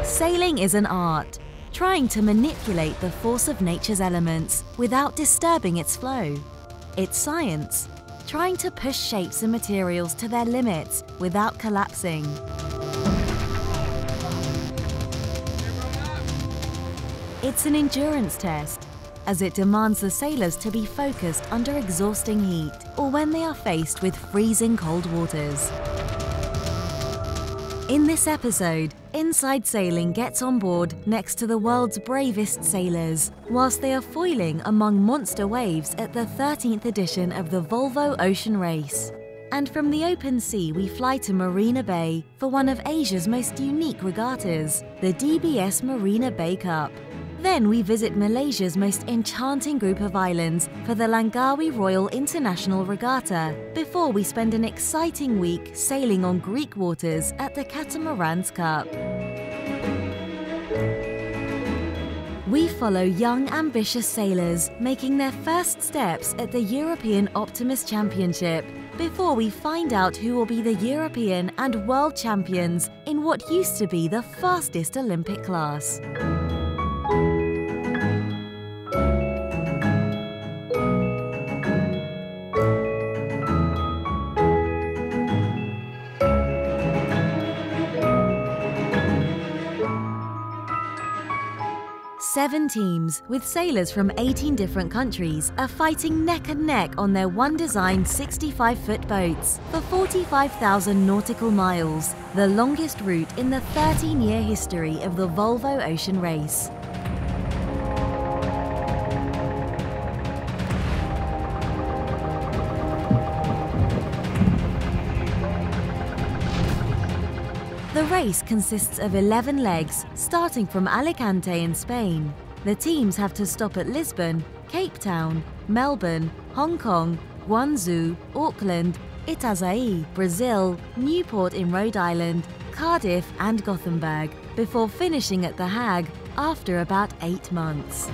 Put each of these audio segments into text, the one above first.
Sailing is an art, trying to manipulate the force of nature's elements without disturbing its flow. It's science, trying to push shapes and materials to their limits without collapsing. It's an endurance test, as it demands the sailors to be focused under exhausting heat or when they are faced with freezing cold waters. In this episode, Inside Sailing gets on board next to the world's bravest sailors, whilst they are foiling among monster waves at the 13th edition of the Volvo Ocean Race. And from the open sea we fly to Marina Bay for one of Asia's most unique regattas, the DBS Marina Bay Cup. Then we visit Malaysia's most enchanting group of islands for the Langkawi Royal International Regatta, before we spend an exciting week sailing on Greek waters at the Catamarans Cup. We follow young, ambitious sailors making their first steps at the European Optimist Championship, before we find out who will be the European and world champions in what used to be the fastest Olympic class. Seven teams, with sailors from 18 different countries, are fighting neck and neck on their one-designed 65-foot boats for 45,000 nautical miles, the longest route in the 13-year history of the Volvo Ocean Race. The race consists of 11 legs, starting from Alicante in Spain. The teams have to stop at Lisbon, Cape Town, Melbourne, Hong Kong, Guangzhou, Auckland, Itajaí, Brazil, Newport in Rhode Island, Cardiff and Gothenburg, before finishing at The Hague after about 8 months.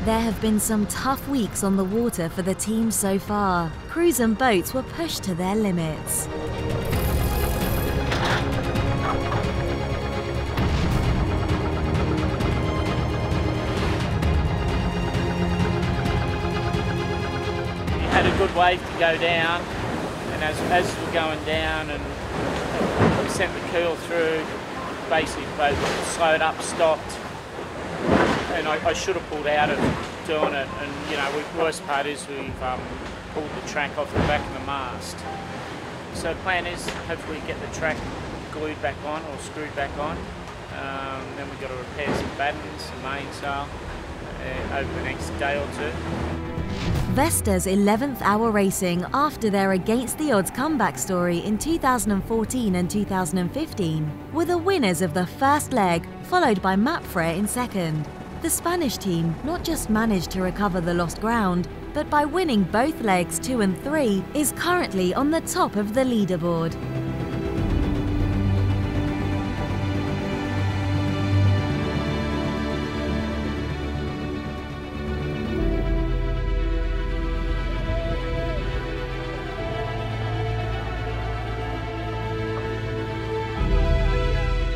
There have been some tough weeks on the water for the team so far. Crews and boats were pushed to their limits. You had a good wave to go down, and as we're going down and we sent the keel through, basically both slowed up, stopped. And I should have pulled out of doing it, and you know, the worst part is we've pulled the track off the back of the mast. So the plan is hopefully get the track glued back on or screwed back on. Then we've got to repair some battens, some mainsail over the next day or two. Vesta's 11th hour racing after their against-the-odds comeback story in 2014 and 2015 were the winners of the first leg, followed by Mapfre in second. The Spanish team not just managed to recover the lost ground, but by winning both legs 2 and 3, is currently on the top of the leaderboard.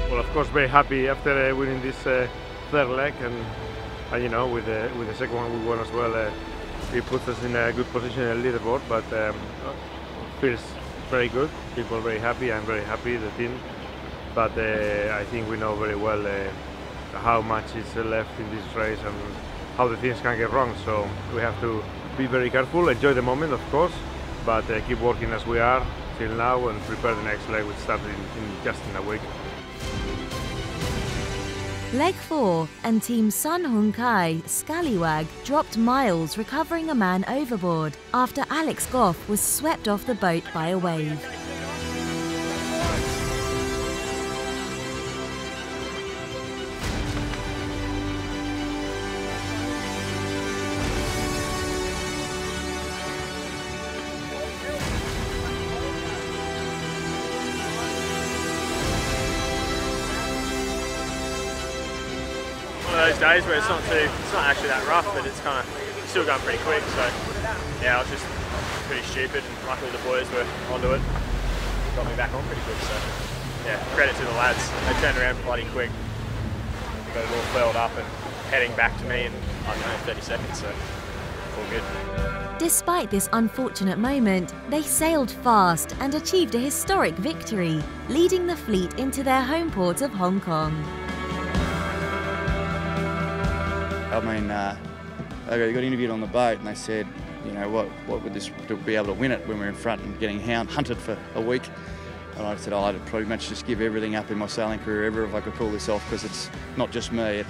Well, of course, very happy after winning this third leg, and you know, with the second one we won as well. It puts us in a good position in the leaderboard, but feels very good. People are very happy. I'm very happy, the team. But I think we know very well how much is left in this race and how the things can get wrong. So we have to be very careful, enjoy the moment, of course, but keep working as we are till now and prepare the next leg, which starts in just in a week. Leg 4 and Team Sun Hung Kai Scallywag dropped miles recovering a man overboard after Alex Goff was swept off the boat by a wave. One of those days where it's not actually that rough, but it's kind of still going pretty quick. So yeah, I was just pretty stupid, and luckily the boys were onto it, got me back on pretty quick. So yeah, credit to the lads. They turned around bloody quick. They got it all furled up and heading back to me in, I don't know, 30 seconds. So all good. Despite this unfortunate moment, they sailed fast and achieved a historic victory, leading the fleet into their home port of Hong Kong. I mean, I got interviewed on the boat and they said, you know, what would this to be able to win it when we're in front and getting hunted for a week? And I said, I'd pretty much just give everything up in my sailing career ever if I could pull this off, because it's not just me,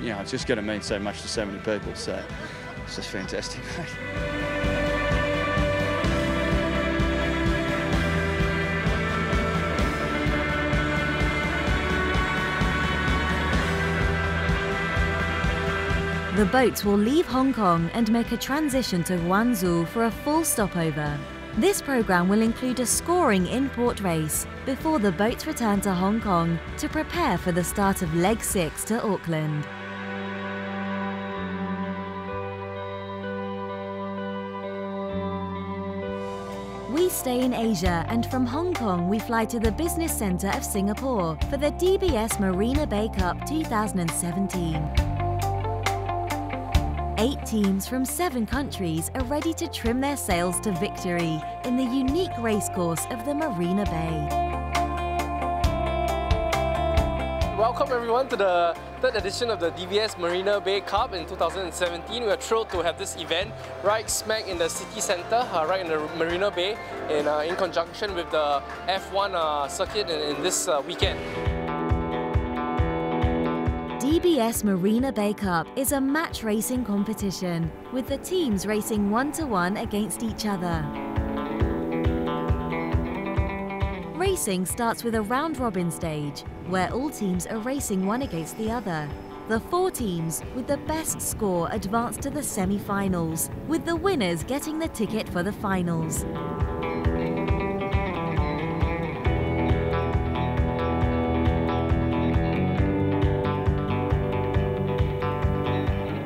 you know, it's just going to mean so much to so many people. So it's just fantastic, mate. The boats will leave Hong Kong and make a transition to Guangzhou for a full stopover. This program will include a scoring in-port race before the boats return to Hong Kong to prepare for the start of Leg 6 to Auckland. We stay in Asia, and from Hong Kong we fly to the business centre of Singapore for the DBS Marina Bay Cup 2017. 8 teams from 7 countries are ready to trim their sails to victory in the unique racecourse of the Marina Bay. Welcome everyone to the 3rd edition of the DBS Marina Bay Cup in 2017. We are thrilled to have this event right smack in the city centre, right in the Marina Bay, in conjunction with the F1 circuit in this weekend. DBS Marina Bay Cup is a match racing competition, with the teams racing 1-to-1 against each other. Racing starts with a round-robin stage, where all teams are racing one against the other. The 4 teams with the best score advance to the semi-finals, with the winners getting the ticket for the finals.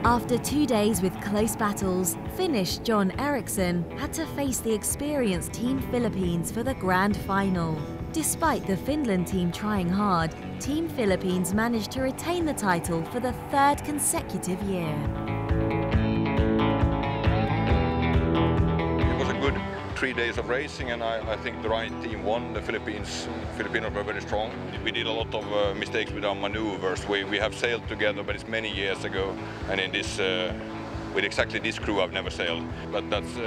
After 2 days with close battles, Finnish John Eriksson had to face the experienced Team Philippines for the grand final. Despite the Finland team trying hard, Team Philippines managed to retain the title for the 3rd consecutive year. It was a good 3 days of racing, and I think the right team won. The Filipinos were very strong. We did a lot of mistakes with our maneuvers. We have sailed together, but it's many years ago, and in this, with exactly this crew, I've never sailed. But that's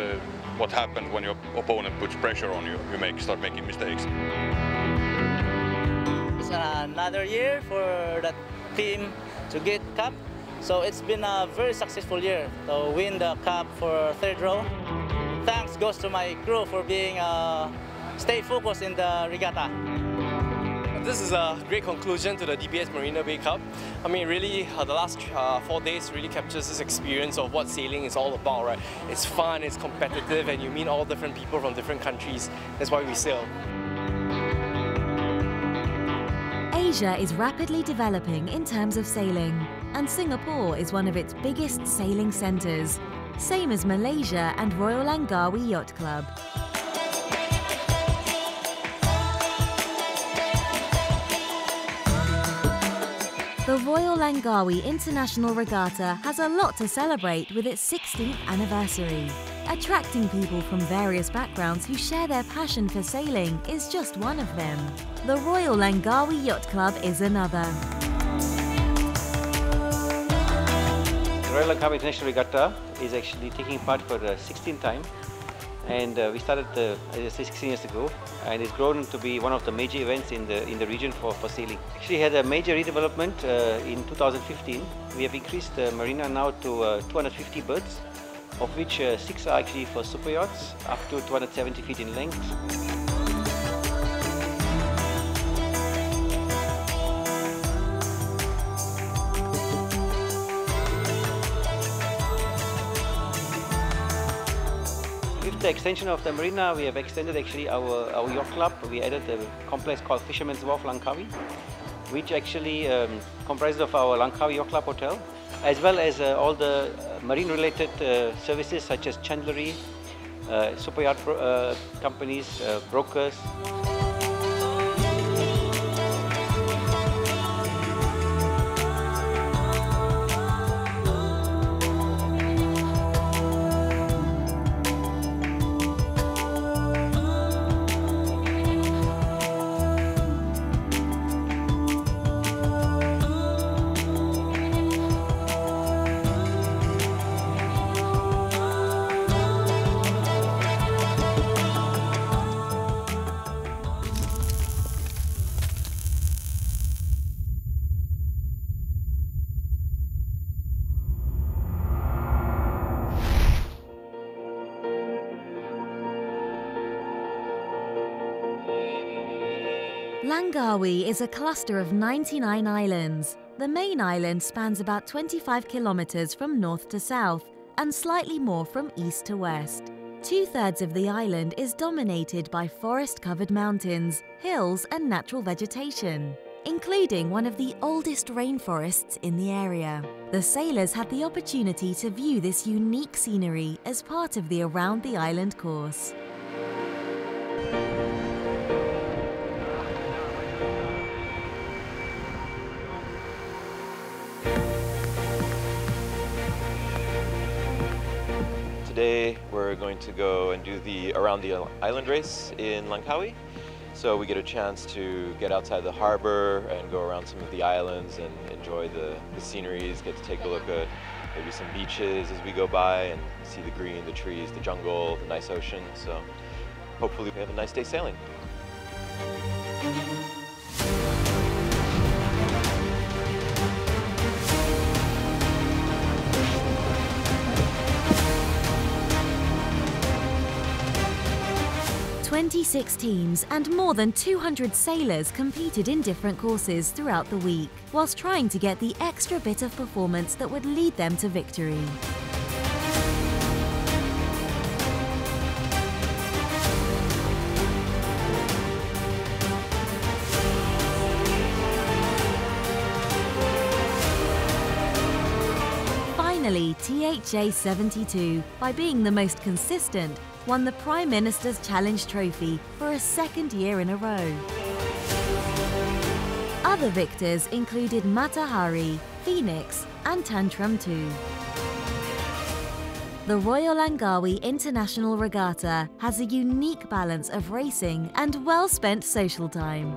what happens when your opponent puts pressure on you. You start making mistakes. It's another year for that team to get cup, so it's been a very successful year to win the cup for 3rd row. Thanks goes to my crew for being stay focused in the regatta. This is a great conclusion to the DBS Marina Bay Cup. I mean, really, the last 4 days really captures this experience of what sailing is all about, right? It's fun, it's competitive, and you meet all different people from different countries. That's why we sail. Asia is rapidly developing in terms of sailing, and Singapore is one of its biggest sailing centres, same as Malaysia and Royal Langkawi Yacht Club. The Royal Langkawi International Regatta has a lot to celebrate with its 16th anniversary. Attracting people from various backgrounds who share their passion for sailing is just one of them. The Royal Langkawi Yacht Club is another. The Royal Langkawi International Regatta is actually taking part for the 16th time. and we started, as I say, 16 years ago, and it's grown to be one of the major events in the region for sailing. Actually had a major redevelopment in 2015. We have increased the marina now to 250 berths, of which 6 are actually for super yachts, up to 270 feet in length. With the extension of the marina, we have extended actually our yacht club. We added a complex called Fisherman's Wharf Langkawi, which actually comprises of our Langkawi Yacht Club Hotel, as well as all the marine-related services such as chandlery, super yacht companies, brokers. Langkawi is a cluster of 99 islands. The main island spans about 25 kilometers from north to south and slightly more from east to west. 2/3 of the island is dominated by forest-covered mountains, hills and natural vegetation, including one of the oldest rainforests in the area. The sailors had the opportunity to view this unique scenery as part of the Around the Island course. Today we're going to go and do the Around the Island race in Langkawi. So we get a chance to get outside the harbor and go around some of the islands and enjoy the sceneries, get to take a look at maybe some beaches as we go by and see the green, the trees, the jungle, the nice ocean. So hopefully we have a nice day sailing. 26 teams and more than 200 sailors competed in different courses throughout the week, whilst trying to get the extra bit of performance that would lead them to victory. Finally, THA 72, by being the most consistent, won the Prime Minister's Challenge Trophy for a second year in a row. Other victors included Matahari, Phoenix and Tantrum 2. The Royal Langkawi International Regatta has a unique balance of racing and well-spent social time.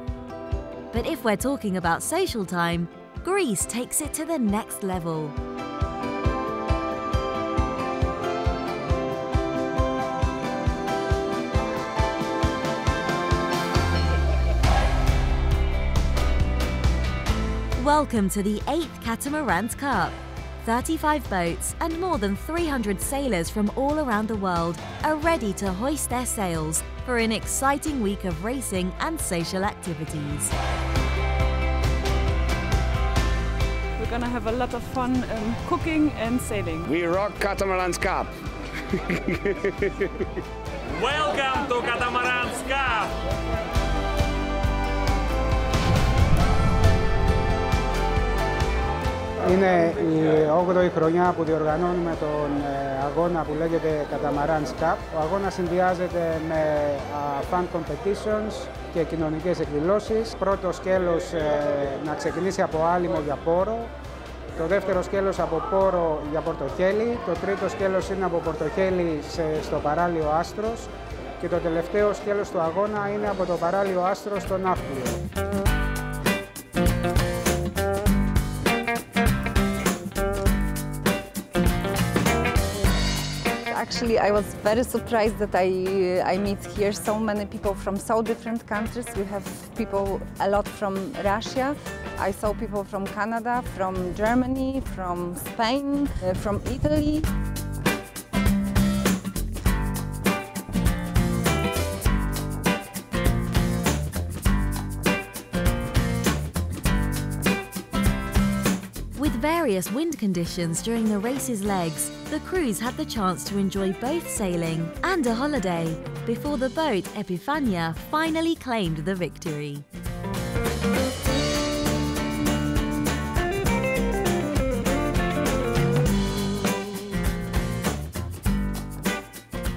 But if we're talking about social time, Greece takes it to the next level. Welcome to the 8th Catamarans Cup. 35 boats and more than 300 sailors from all around the world are ready to hoist their sails for an exciting week of racing and social activities. We're gonna have a lot of fun cooking and sailing. We rock Catamarans Cup! Welcome to Catamarans Cup! Είναι η 8η χρονιά που διοργανώνουμε τον αγώνα που λέγεται Catamarans Cup. Ο αγώνας συνδυάζεται με fan competitions και κοινωνικές εκδηλώσεις. Πρώτο σκέλος να ξεκινήσει από άλυμο για πόρο. Το δεύτερο σκέλος από πόρο για πορτοχέλι. Το τρίτο σκέλος είναι από πορτοχέλι στο παράλιο Άστρος. Και το τελευταίο σκέλος του αγώνα είναι από το παράλιο Άστρος στο Ναύπλιο. Actually, I was very surprised that I meet here so many people from so different countries. We have people a lot from Russia. I saw people from Canada, from Germany, from Spain, from Italy. With various wind conditions during the race's legs, the crews had the chance to enjoy both sailing and a holiday before the boat Epifania finally claimed the victory.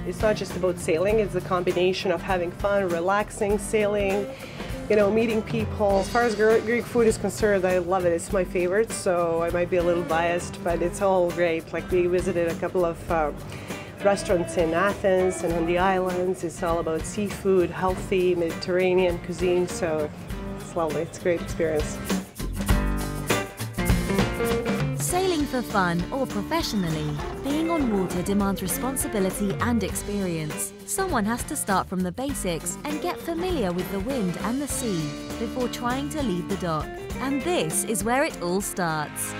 It's not just about sailing, it's a combination of having fun, relaxing, sailing, you know, meeting people. As far as Greek food is concerned, I love it. It's my favorite, so I might be a little biased, but it's all great. Like, we visited a couple of restaurants in Athens and on the islands. It's all about seafood, healthy Mediterranean cuisine, so it's lovely. It's a great experience. Sailing for fun or professionally, being on water demands responsibility and experience. Someone has to start from the basics and get familiar with the wind and the sea before trying to leave the dock. And this is where it all starts.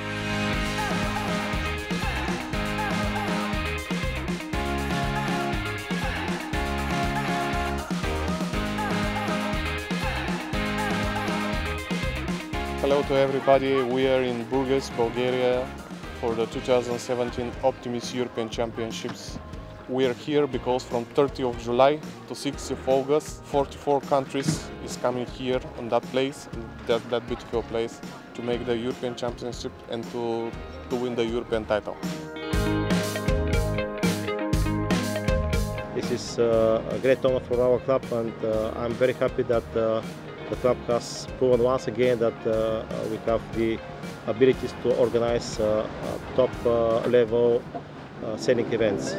Hello to everybody. We are in Burgas, Bulgaria for the 2017 Optimus European Championships. We are here because from 30th of July to 6th of August, 44 countries is coming here on that place, that beautiful place, to make the European Championship and to win the European title. This is a great honor for our club, and I'm very happy that the club has proven once again that we have the abilities to organize top level sailing events.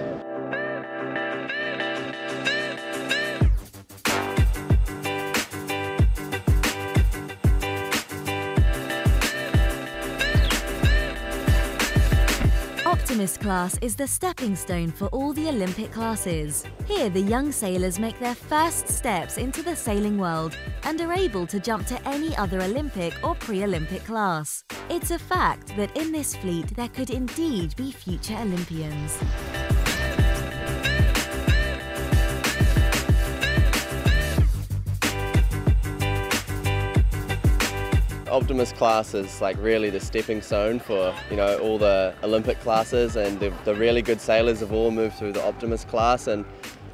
Optimus class is the stepping stone for all the Olympic classes. Here the young sailors make their first steps into the sailing world and are able to jump to any other Olympic or pre-Olympic class. It's a fact that in this fleet there could indeed be future Olympians. Optimus class is like really the stepping stone for, you know, all the Olympic classes, and the really good sailors have all moved through the Optimus class, and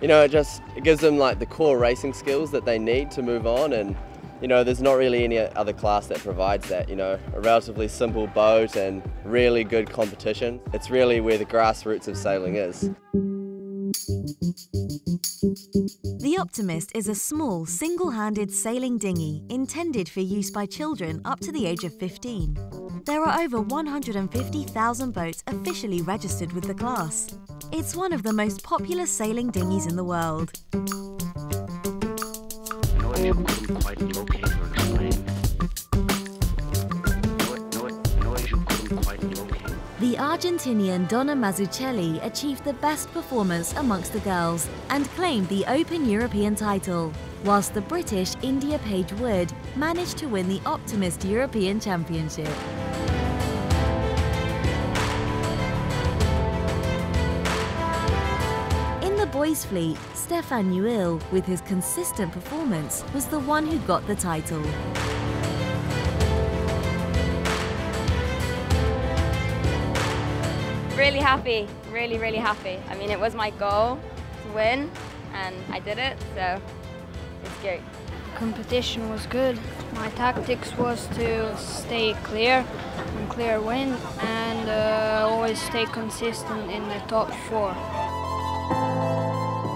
you know, it gives them like the core racing skills that they need to move on. And you know, there's not really any other class that provides that. You know, a relatively simple boat and really good competition. It's really where the grassroots of sailing is. The Optimist is a small, single-handed sailing dinghy intended for use by children up to the age of 15. There are over 150,000 boats officially registered with the class. It's one of the most popular sailing dinghies in the world. The Argentinian Donna Mazzucchelli achieved the best performance amongst the girls and claimed the Open European title, whilst the British India Page Wood managed to win the Optimist European Championship. In the boys' fleet, Stefan Newell, with his consistent performance, was the one who got the title. Really happy, really happy. I mean, it was my goal to win and I did it, so it's great. Competition was good. My tactics was to stay clear and clear wind and always stay consistent in the top 4.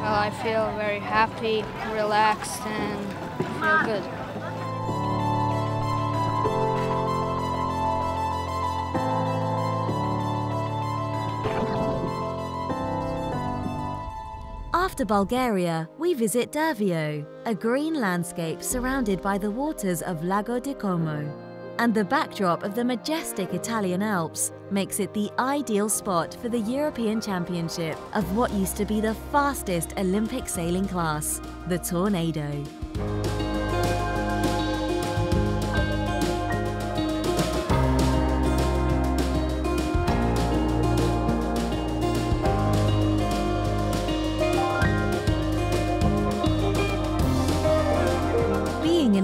Well, I feel very happy, relaxed and feel good. After Bulgaria, we visit Dervio, a green landscape surrounded by the waters of Lago di Como. and the backdrop of the majestic Italian Alps makes it the ideal spot for the European Championship of what used to be the fastest Olympic sailing class, the Tornado.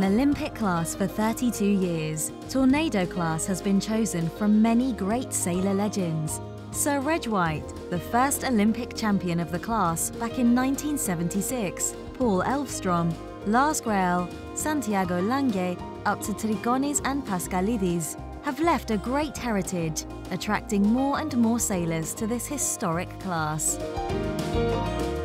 Olympic class for 32 years, Tornado class has been chosen from many great sailor legends. Sir Reg White, the first Olympic champion of the class back in 1976, Paul Elvstrom, Lars Grael, Santiago Lange, up to Trigonis and Pascalidis, have left a great heritage, attracting more and more sailors to this historic class.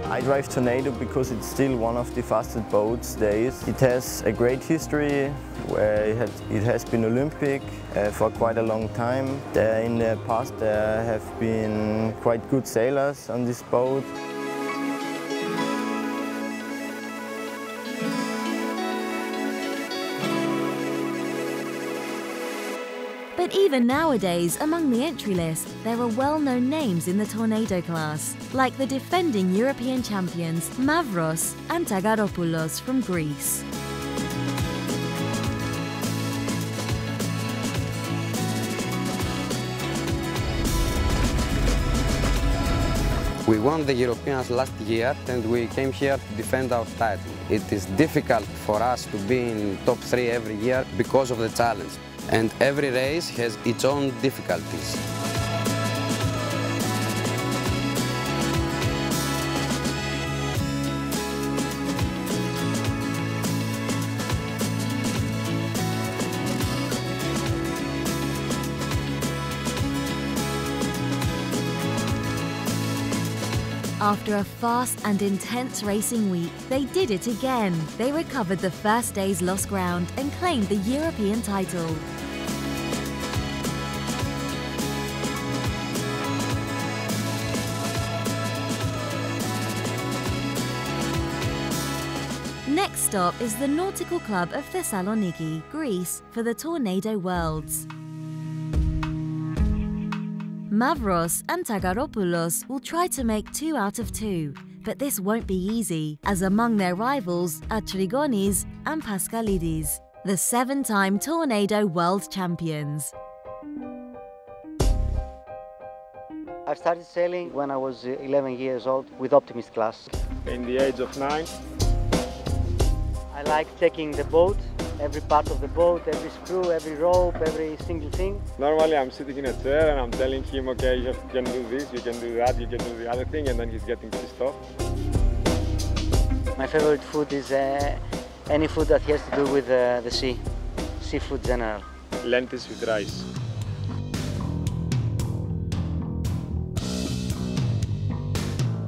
I drive Tornado because it's still one of the fastest boats there is. It has a great history where it has been Olympic for quite a long time. In the past there have been quite good sailors on this boat. But even nowadays, among the entry list, there are well-known names in the Tornado class, like the defending European champions Mavros and Tagaropoulos from Greece. We won the Europeans last year and we came here to defend our title. It is difficult for us to be in top 3 every year because of the challenge. And every race has its own difficulties. After a fast and intense racing week, they did it again. They recovered the first day's lost ground and claimed the European title. Next stop is the Nautical Club of Thessaloniki, Greece, for the Tornado Worlds. Mavros and Tagaropoulos will try to make 2 out of 2, but this won't be easy, as among their rivals are Trigonis and Pascalidis, the 7-time Tornado World Champions. I started sailing when I was 11 years old with Optimist class. In the age of 9. I like checking the boat, every part of the boat, every screw, every rope, every single thing. Normally I'm sitting in a chair and I'm telling him, okay, you can do this, you can do that, you can do the other thing, and then he's getting pissed off. My favorite food is any food that has to do with the sea, seafood general. Lentils with rice.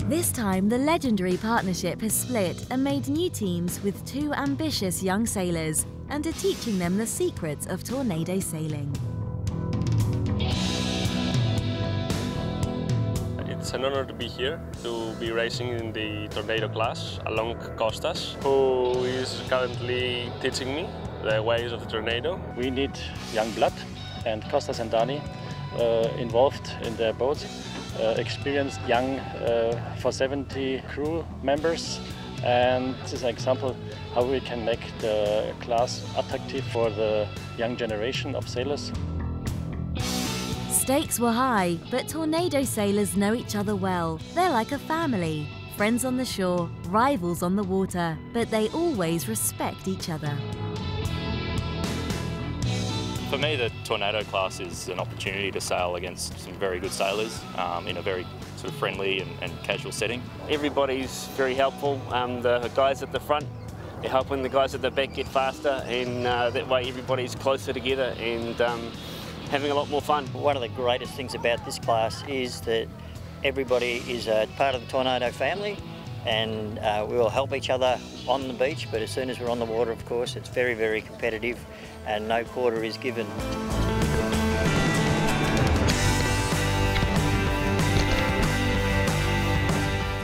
This time, the legendary partnership has split and made new teams with 2 ambitious young sailors and are teaching them the secrets of tornado sailing. It's an honor to be here, to be racing in the Tornado class along Kostas, who is currently teaching me the ways of the Tornado. We need young blood, and Kostas and Dani involved in their boats. Experienced young 470 crew members, and this is an example how we can make the class attractive for the young generation of sailors. Stakes were high, but Tornado sailors know each other well. They're like a family, friends on the shore, rivals on the water, but they always respect each other. For me, the Tornado class is an opportunity to sail against some very good sailors in a very sort of friendly and casual setting. Everybody's very helpful. The guys at the front are helping the guys at the back get faster, and that way everybody's closer together and having a lot more fun. One of the greatest things about this class is that everybody is a part of the Tornado family, and we all help each other on the beach, but as soon as we're on the water, of course, it's very, very competitive and no quarter is given.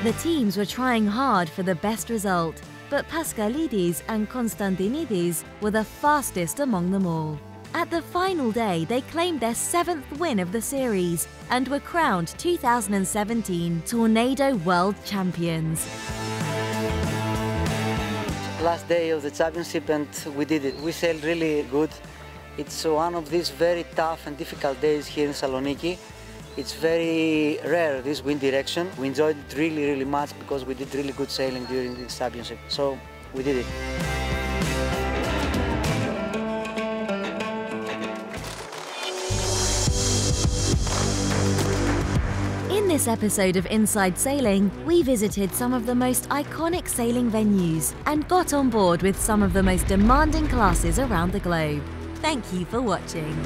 The teams were trying hard for the best result, but Pascalidis and Konstantinidis were the fastest among them all. At the final day, they claimed their 7th win of the series and were crowned 2017 Tornado World Champions. Last day of the championship and we did it. We sailed really good. It's one of these very tough and difficult days here in Saloniki. It's very rare, this wind direction. We enjoyed it really, really much because we did really good sailing during this championship. So we did it. In this episode of Inside Sailing, we visited some of the most iconic sailing venues and got on board with some of the most demanding classes around the globe. Thank you for watching.